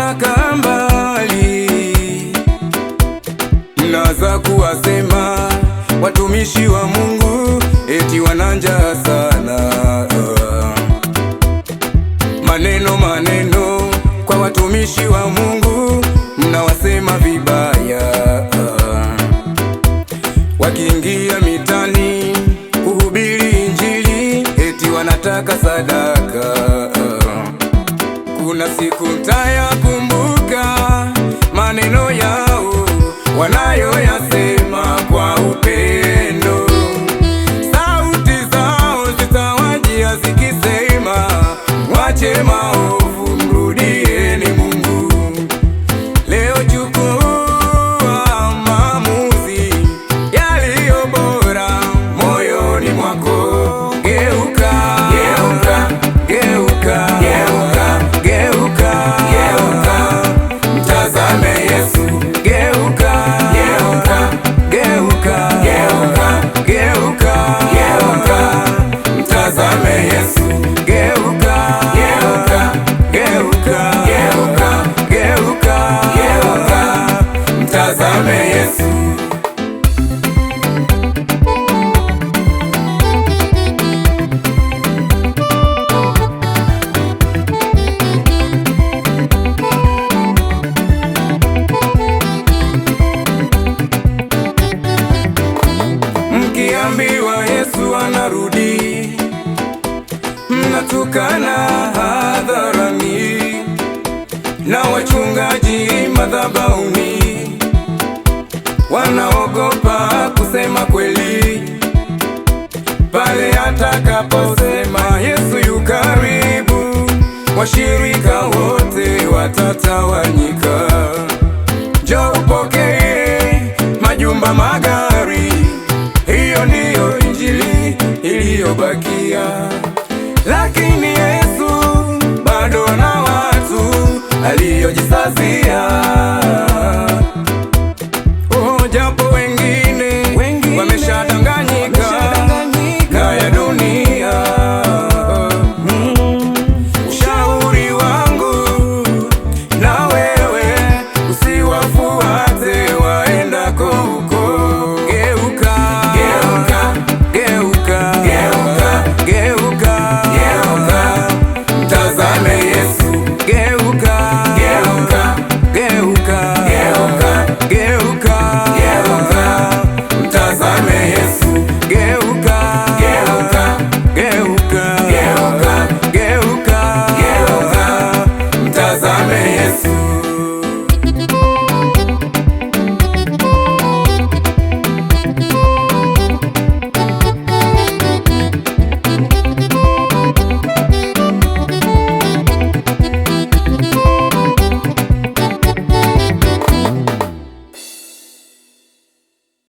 wanakaa mbali. Mnaanza kuwasema watumishi wa Mungu eti wana njaa sana. Maneno kwa watumishi wa Mungu mnawasema vibaya. Wakiingia mitani kuhubiri Injili eti wanataka sadaka. Kuna siku mtayakumbuka maneno yao wanayoyasema kwa upendo. Sauti zao zitawajia zikisema, wache maovu, mrudieni Mungu. Leo chukua maamuzi yaliyo bora moyoni mwako. Geuka, geuka, geuka, geuka, geuka, geuka, mtazame Yesu. Geuka, geuka, geuka, geuka, geuka, geuka, mtazame Yesu. Geuka, geuka, geuka, geuka, geuka, geuka, mtazame Yesu. Mkiambiwa Yesu anarudi, mnatukana hadharani, na wachungaji madhabahuni wanaogopa kusema kweli. Pale atakaposema Yesu yu karibu, washirika wote watatawanyika. Njoo upokee majumba, magari, hiyo ndiyo Injili iliyobakia. Lakini Yesu bado na watu alio